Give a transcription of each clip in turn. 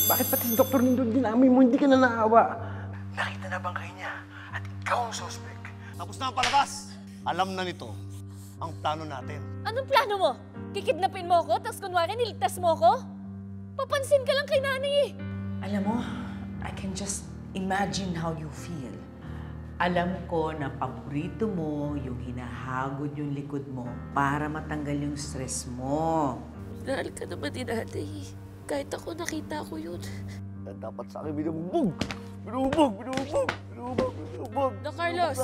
Bakit pati si Dr. Lindon dinamay mo, hindi ka na naawa? Nakita na bang kayo niya? At ikaw ang suspect. Tapos na ang palabas. Alam na nito ang plano natin. Anong plano mo? Kikidnapin mo ako, tapos kunwari niligtas mo ako? Papansin ka lang kay Nanay eh. Alam mo, I can just imagine how you feel. Alam ko na paborito mo yung hinahagod yung likod mo para matanggal yung stress mo. Mahal ka naman ni Nanay. Kahit ako nakita ko yun. Dapat sa akin binubugbog. Binubugbog, binubugbog, binubugbog, binubugbog. Na Carlos!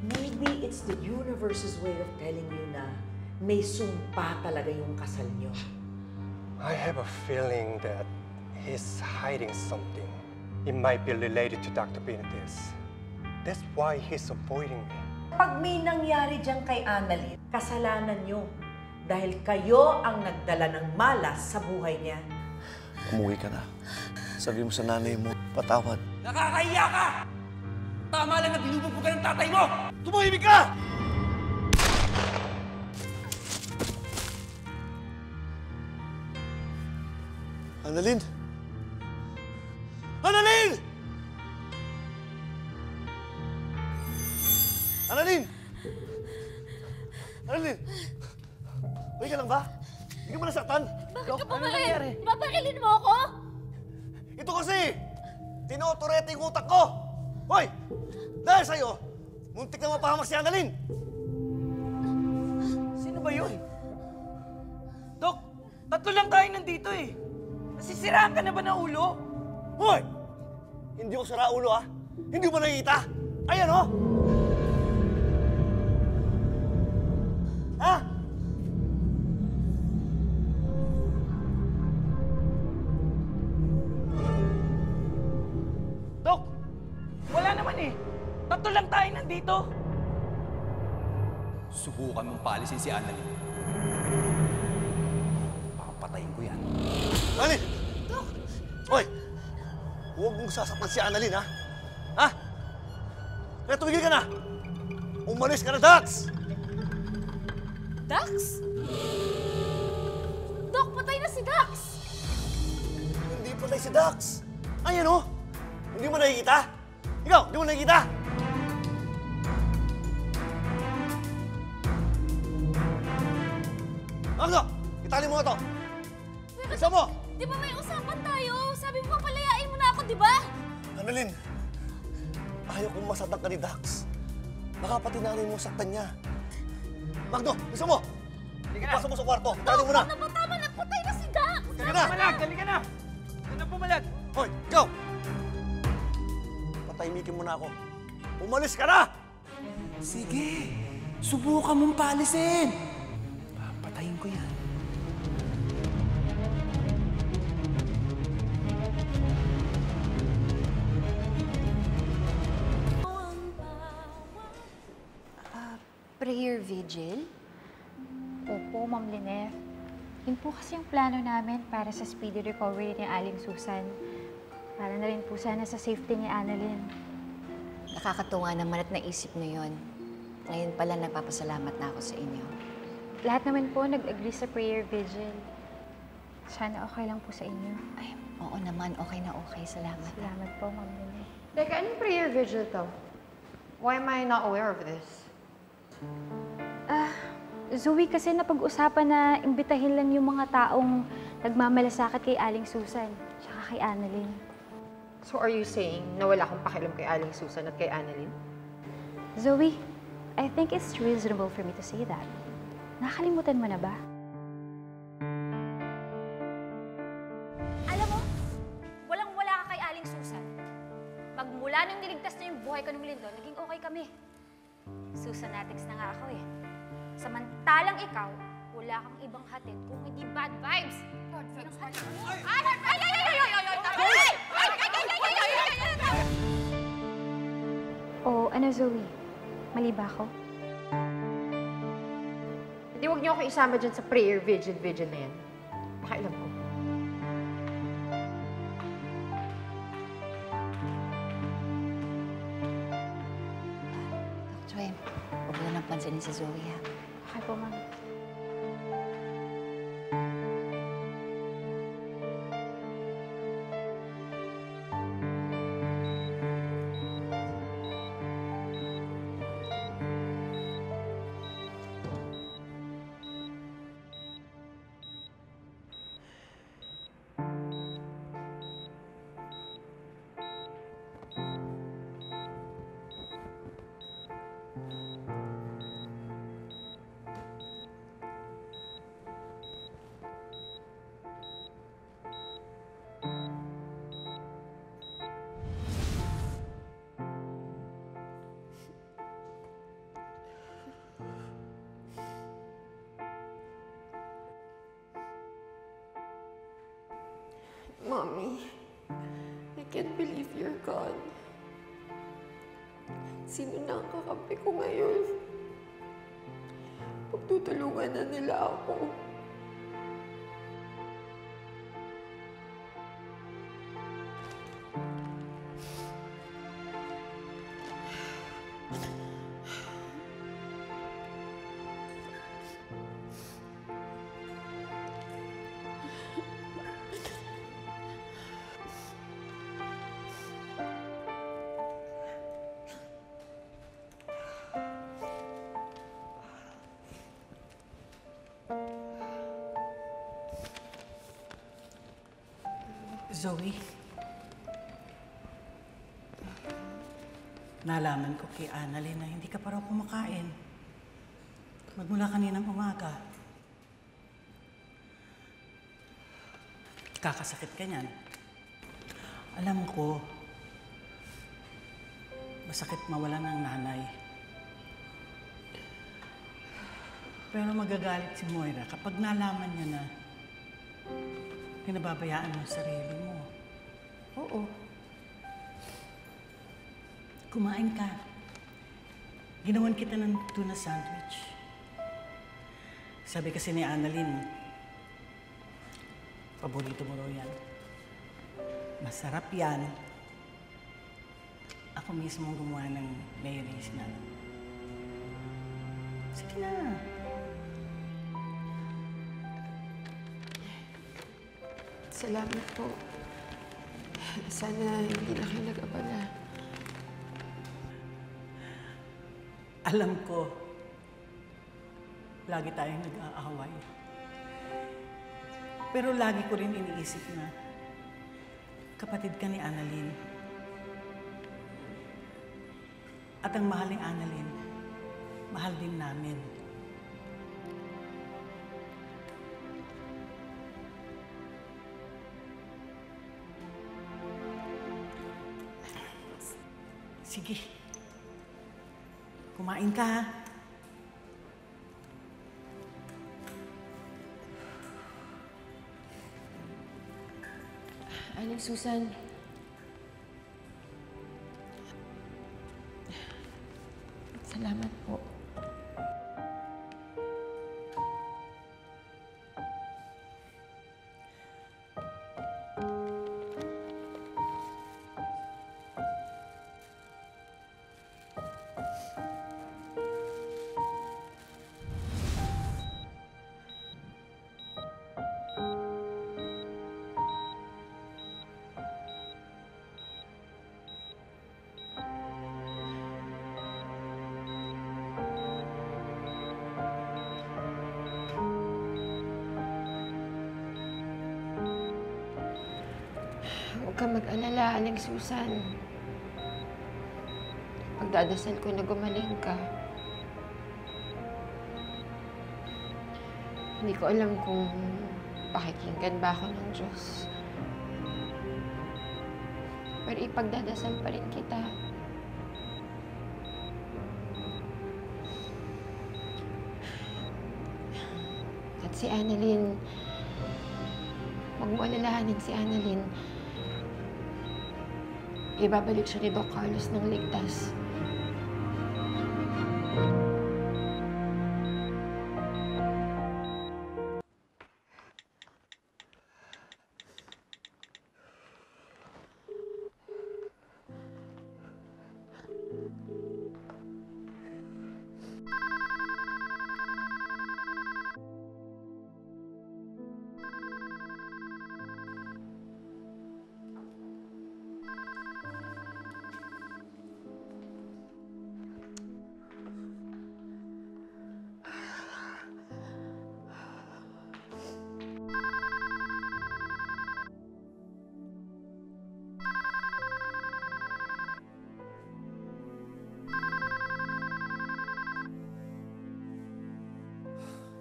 Maybe it's the universe's way of telling you na may sumpa talaga yung kasal niyo. I have a feeling that he's hiding something. It might be related to Dr. Benitez. That's why he's avoiding me. Pag may nangyari dyan kay Annalyn, kasalanan niyo. Dahil kayo ang nagdala ng malas sa buhay niya. Umuwi ka na. Sabi mo sa nanay mo, patawad. Nakakahiya ka! Tama lang na binubog ka ng tatay mo! Tumahimik ka! Annalyn! Annalyn! Annalyn! Annalyn! Okay ka lang ba? Hindi ka ba nasaktan? Bakit ka pumaril? Babarilin mo ako? Ito kasi! Tinotorete yung utak ko! Hoy! Dahil sa'yo, muntik na mapahamak si Annalyn! Sino ba yun? Dok, tatlo lang tayo nandito eh. Nasisiraan ka na ba ng ulo? Hoy! Hindi ko sira ulo, ha? Hindi mo nakikita? Ayan, oh! Ha? Dok, wala naman eh. Tatlo lang tayo nandito. Subukan mong paalisin si Annalyn. Papatayin ko yan. Annalyn! Hoy! Huwag mong sasaktan si Annalyn, ha? Ha? Kaya tumigil ka na! Umalis ka na, Dax! Dax? Dok, patay na si Dax! Hindi patay si Dax! Ayan, oh! Hindi mo nakikita? Ikaw, hindi mo nakikita? Magno! Itali mo nga to! Isa mo! Di ba may usapan tayo? Sabi mo papalayain mo na ako, di ba? Annalyn, ayaw kong masaktan ka ni Dax. Baka pati nanay mo saktan niya. Magno, isa mo! Ipasok mo sa kwarto. Itali mo na! Ano ba tama? Nagpatay na si Dax! Dali na! Pumalag, dali ka na! Ano pumalag? Hoy, ikaw! Patahimikin mo na ako. Umalis ka na! Sige, subukan mong paalisin. Papatayin ko yan. Prayer vigil? Opo, Ma'am Lynette. Yun po kasi yung plano namin para sa speedy recovery ni Aling Susan. Para na rin po sana sa safety ni Annalyn. Nakakatuwa naman at naisip mo yun. Ngayon pala nagpapasalamat na ako sa inyo. Lahat naman po nag-agree sa prayer vigil. Sana okay lang po sa inyo. Ay, oo naman. Okay na okay. Salamat. Salamat po, Ma'am Lynette. Teka, anong prayer vigil to? Why am I not aware of this? Zoe, kasi napag-usapan na imbitahin lang yung mga taong nagmamalasakit kay Aling Susan, tsaka kay Annalyn. So are you saying na wala akong pakialam kay Aling Susan at kay Annalyn? Zoe, I think it's reasonable for me to say that. Nakalimutan mo na ba? Alam mo, walang-wala ka kay Aling Susan. Magmula nung niligtas na yung buhay ko ng Lindon, naging okay kami. Susanatics na nga ako eh. Samantalang ikaw, wala kang ibang hatid kung hindi bad vibes. Bad vibes? O ano, Zoe? Mali ba ako? Hindi, huwag niyo ako isama dyan sa prayer vigil na yan. Pakialam ko. Joy, huwag mo nang pansinin si Zoe, ha? Okay po, Ma'am. Mommy. I can't believe you're gone. Sino na ang kakampi ko ngayon? Pagtutulungan na nila ako. Zoe, nalaman ko kay Annalyn na hindi ka pa raw kumakain. Magmula kaninang umaga. Kakasakit ka niyan. Alam ko, masakit mawalan ng nanay. Pero magagalit si Moira kapag nalaman niya na pinababayaan mo ang sarili mo. Oo. Kumain ka. Ginawan kita ng tuna sandwich. Sabi kasi ni Annalyn, paborito mo raw yan. Masarap yan. Ako mismo gumawa ng mayonnaise na. Sige na. Salamat po. Sana hindi na kayo nag-abala. Alam ko, lagi tayong nag-aaway. Pero lagi ko rin iniisip na kapatid ka ni Annalyn. At ang mahal ni Annalyn, mahal din namin. Sige. Kumain ka, ha? Aling Susan. Salamat po. Huwag ka mag-alala, Aling Susan. Pagdadasal ko na gumaling ka. Hindi ko alam kung pakikinggan ba ako ng Diyos. Pero ipagdadasal pa rin kita. At si Annalyn, huwag mo alalahanin si Annalyn. Ibabalik siya ni Doc Carlos ng ligtas.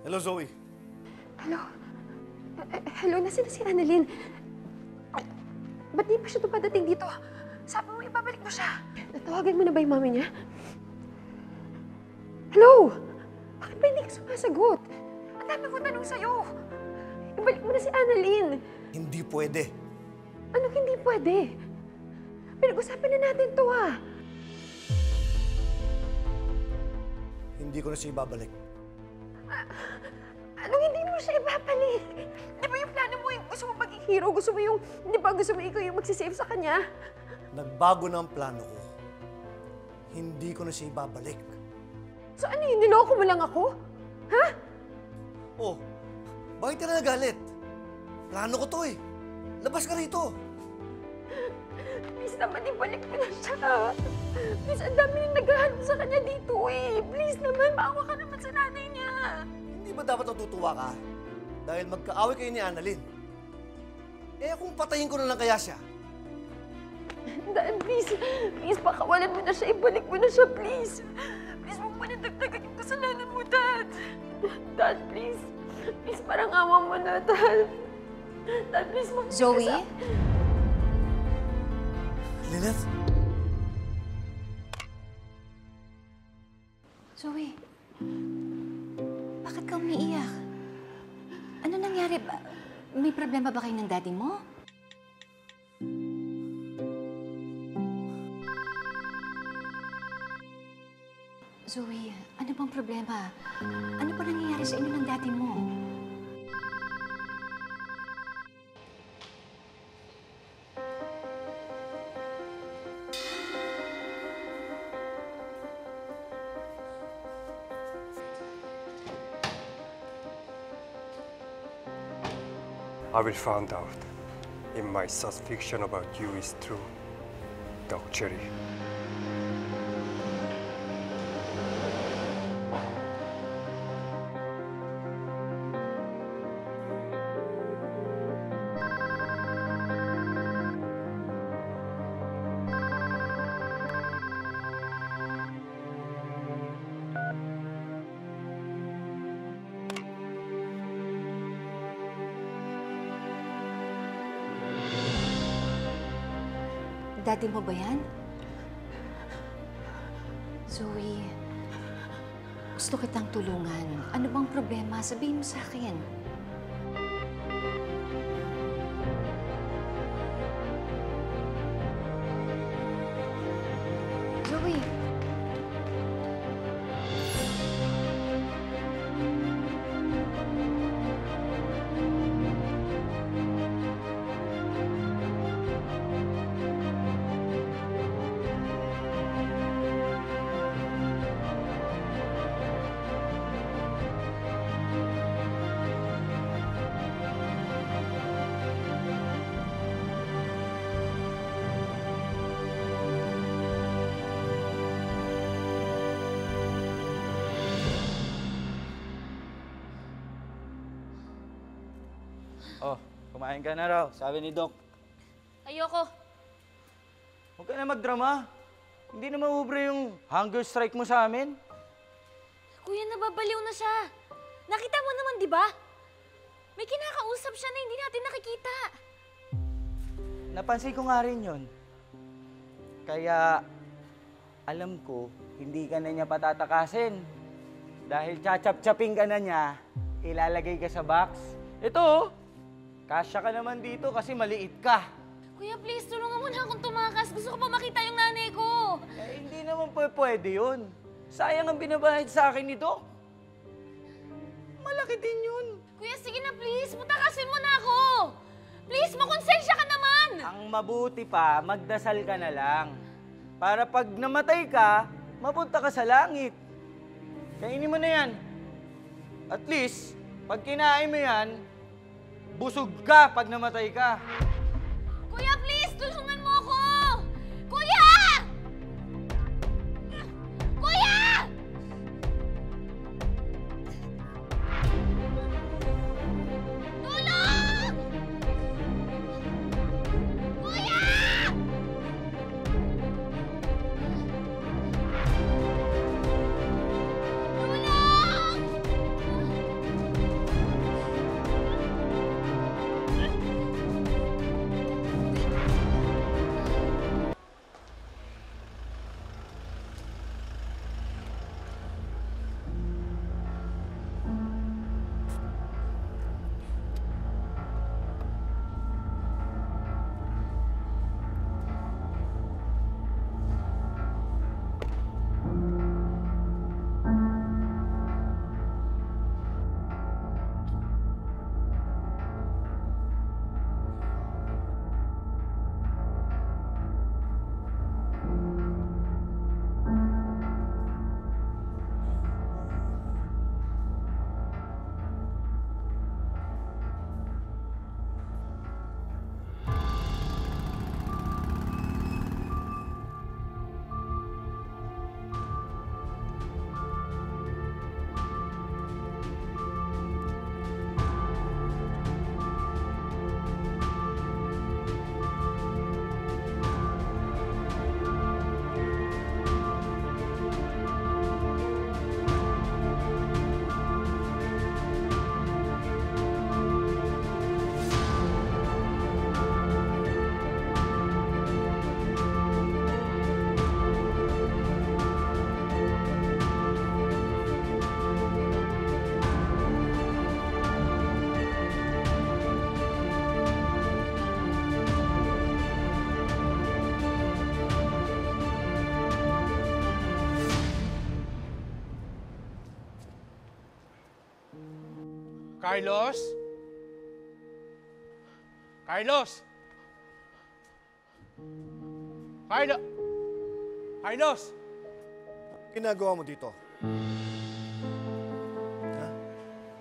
Hello, Zoe. Hello? Hello, nasaan na si Annalyn? Ba't di pa siya dumadating dito? Sabi mo, ibabalik mo siya. Natawagan mo na ba yung mami niya? Hello? Bakit ba hindi ka sumasagot? Ang dami ko tanong sa'yo. Ibalik mo na si Annalyn. Hindi pwede. Anong hindi pwede? Pinag-usapan na natin to, ha? Hindi ko na siya ibabalik. Anong hindi mo siya ibabalik? Di ba yung plano mo, yung gusto mo maging hero? Gusto mo yung, di ba gusto mo ikaw yung magsisave sa kanya? Nagbago na ang plano ko. Hindi ko na siya ibabalik. So ano yun, niloko mo lang ako? Ha? Oh, bakit ka na nagalit? Plano ko to eh. Labas ka rito. Please naman, ibalik mo na siya. Please, ang dami nang naghahanap sa kanya dito eh. Please naman, maawa ka naman sa nanay niya. Hindi ba dapat natutuwa ka? Dahil magkaaway kayo ni Annalyn. Eh kung patayin ko na lang kaya siya? Dad, please. Please, pakawalan mo na siya. Ibalik mo na siya, please. Please, huwag mo na dagdagan yung kasalanan mo, Dad. Dad, please. Please, parang awa mo na, Dad. Dad, please, Zoe? Lilith? Zoe, bakit ka umiiyak? Ano nangyari? May problema ba kayo ng daddy mo? Zoe, ano bang problema? Ano ba nangyayari sa inyo ng daddy mo? I will find out if my suspicion about you is true, Doc Cherry. Daddy mo ba yan? Zoe, gusto kitang tulungan. Ano bang problema? Sabihin mo sa akin. Zoe! Oh, kumain ka na raw, sabi ni Doc. Ayoko. Huwag ka na magdrama. Hindi na maubre yung hunger strike mo sa amin. Kuya, nababaliw na siya. Nakita mo naman, di ba? May kinakausap siya na hindi natin nakikita. Napansin ko nga rin yun. Kaya, alam ko, hindi ka na niya patatakasin. Dahil chachap-chaping ka na niya, ilalagay ka sa box. Ito, kasya ka naman dito kasi maliit ka. Kuya, please, tulungan mo na akong tumakas. Gusto ko pa makita yung nanay ko. Eh, hindi naman pwede yun. Sayang ang binabahid sa akin nito. Malaki din yun. Kuya, sige na please. Putakasin mo na ako. Please, makonsensya ka naman. Ang mabuti pa, magdasal ka na lang. Para pag namatay ka, mapunta ka sa langit. Kainin mo na yan. At least, pag kinain mo yan, busog ka pag namatay ka. Kuya, please, tulungan mo ako. Kuya! Kuya! Tulong! Kuya! Tulong! Carlos? Carlos? Carlos? Ginagawa mo dito?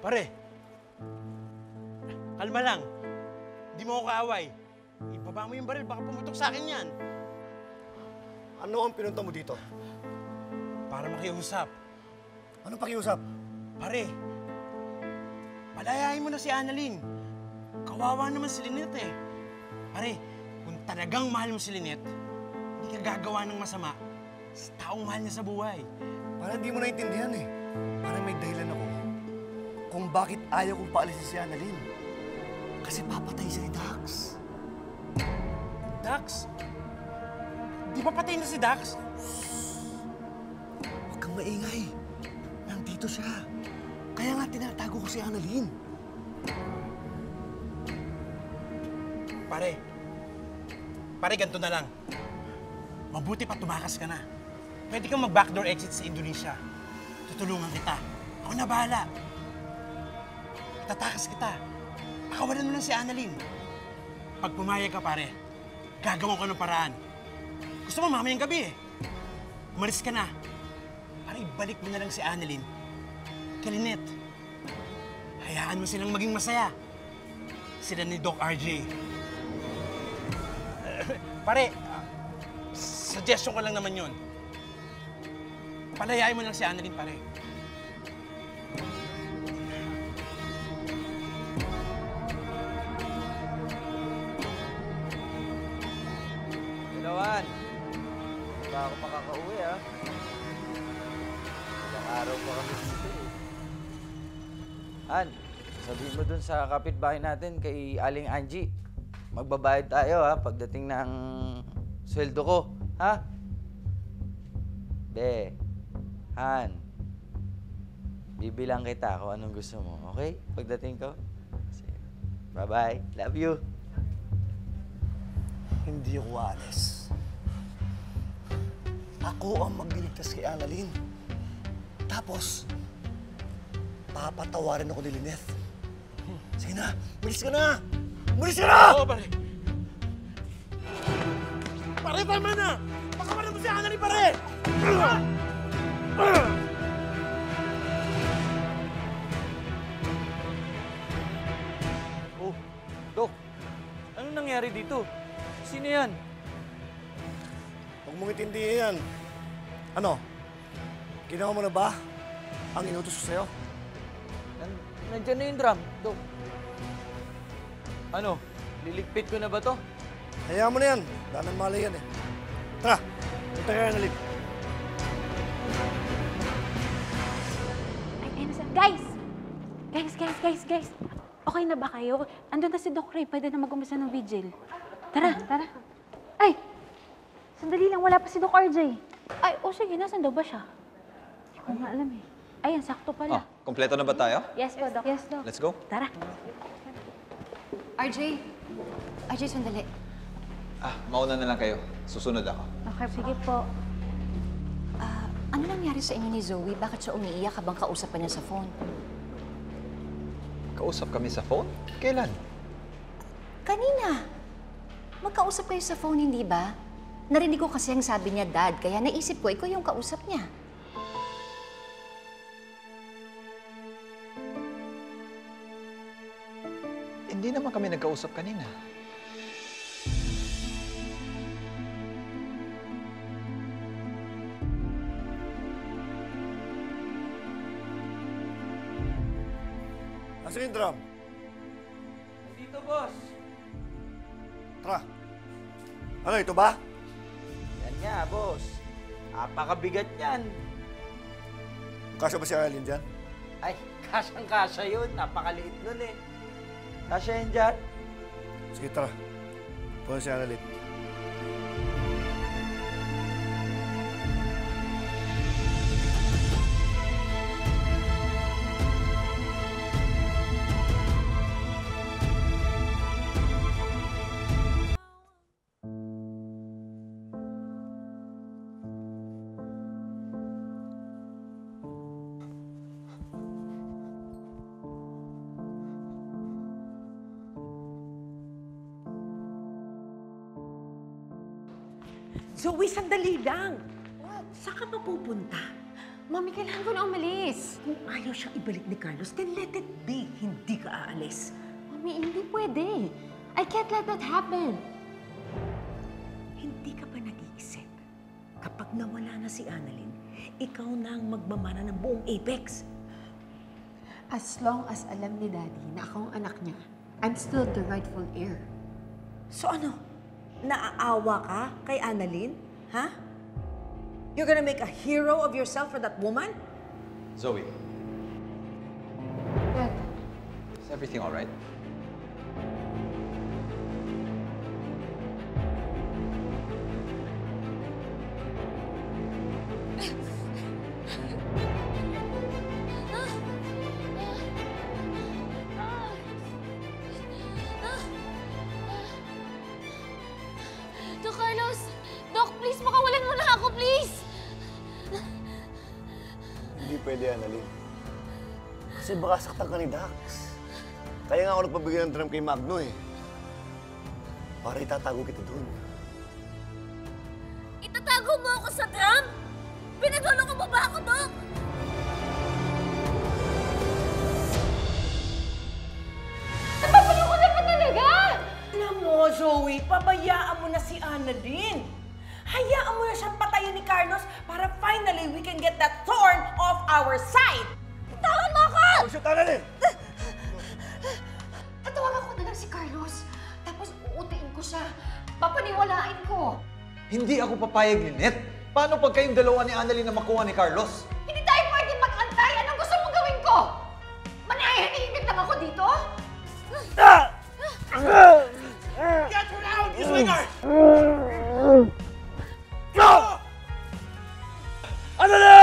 Pare, kalma lang. Di mo ako kaaway. Ibaba mo yung baril, baka pumutok sa akin yan. Ano ang pinunta mo dito? Para makiusap. Anong pakiusap? Pare, palayain mo na si Annalyn. Kawawa naman si Lynette eh. Pare, kung talagang mahal mo si Lynette, hindi ka gagawa ng masama sa taong mahal niya sa buhay. Parang hindi mo naintindihan eh. Parang may dahilan ako kung bakit ayaw kong paalisin si Annalyn. Kasi papatay siya ni Dax. Dax? Di ba patay na si Dax? Huwag kang maingay. Nandito siya. Kaya nga tinatago ko si Annalyn. Pare, ganito na lang. Mabuti pa tumakas ka na. Pwede kang mag-backdoor exit sa Indonesia. Tutulungan kita. Ako na bahala. Tatakas kita. Pakawalan mo lang si Annalyn. Pag pumayag ka, pare, gagawan ko ng paraan. Gusto mo mamayang gabi eh. Umalis ka na. Para ibalik mo na lang si Annalyn kay Lynette. Hayaan mo silang maging masaya. Sila ni Doc RJ. Pare, suggestion ko lang naman yun. Palayain mo lang si Annalyn, pare. Dalawan. Hindi pa ako makakauwi, ha? Ilang araw pa kami dito, eh. Han, sabihin mo dun sa kapitbahay natin kay Aling Angie. Magbabayad tayo, ha, pagdating ng sweldo ko, ha? Be, Han, bibilang kita kung anong gusto mo, okay? Pagdating ko. Sige. Bye-bye. Love you. Hindi ako aalis. Ako ang magliligtas kay Annalyn. Tapos, papatawarin ako ni Lynette. Sige na, bilis ka na! Bilis ka na! Oo, pare. Pare, tama na! Pakawalan mo si Annalyn, pare! Oh, Dok, anong nangyari dito? Sino yan? Huwag mong intindihin yan. Ano? Ginawa mo na ba ang inutos ko sa'yo? Nandiyan na yung drum, Dok. Ano? Liligpit ko na ba to? Hayaan mo na yan. Wala nang malay yan eh. Tara, punta ka na Annalyn. Guys! Okay na ba kayo? Andun na si Doc Ray. Pwede na mag-umpisa ng vigil. Tara. Ay! Sandali lang. Wala pa si Doc RJ. Ay, sige. Nasaan daw ba siya? Hindi ko nga alam eh. Ayan, sakto pala. Kompleto na ba tayo? Yes po, Doc. Yes, Doc. Let's go. Tara. RJ, sandali. Mauna na lang kayo. Susunod ako. Okay, sige po. Ano nangyari sa inyo ni Zoe? Bakit siya umiiyak habang kausap pa niya sa phone? Kausap kami sa phone? Kailan? Kanina. Magkausap kayo sa phone, hindi ba? Narinig ko kasi ang sabi niya, Dad, kaya naisip ko, ikaw yung kausap niya. Hindi naman kami nagkausap kanina. Nasaan yung drum? Dito, boss. Tara. Ano, ito ba? Yan nga, boss. Napakabigat yan. Kasya ba si Annalyn dyan? Ay, kasyang-kasya yun. Napakaliit nun eh. Kasya yan dyan. Sige, tara. Punta si Annalyn. Zoe, sandali lang. Saan ka mapupunta? Mami, kailangan ko na umalis. Kung ayaw siyang ibalik ni Carlos, then let it be. Hindi ka aalis. Mami, hindi pwede. I can't let that happen. Hindi ka ba nag-iisip? Kapag nawala na si Annalyn, ikaw na ang magmamana ng buong Apex. As long as alam ni Daddy na ako ang anak niya, I'm still the rightful heir. So ano? Naaawa ka kay Annalyn? Ha? You're gonna make a hero of yourself for that woman? Zoe, Dad, is everything all right? Doc Carlos! Doc, please, makawalan mo na ako, please! Hindi pwede, Annalyn. Kasi baka saktan ka ni Dax. Kaya nga ako nagpabigay ng drum kay Magno eh. Para itatago kita doon. Itatago mo ako sa drum? Pinagulong mo ba ako, Doc? Napapaliw ko na pa talaga! Alam mo, Zoe, pabayaan mo na si Annalyn. Hayaan mo na siyang patayin ni Carlos para finally we can get that thorn off our side. Tawan mo ako! Shoot, Annalyn! Tatawagan ko na lang si Carlos. Tapos uutiin ko siya. Papaniwalain ko. Hindi ako papayag, Lynette. Paano pag kayong dalawa ni Annalyn na makuha ni Carlos? Hindi tayo pwede mag-antay. Anong gusto mong gawin ko? Manahihimik lang ako dito? Get her out, you swinger! Annalyn!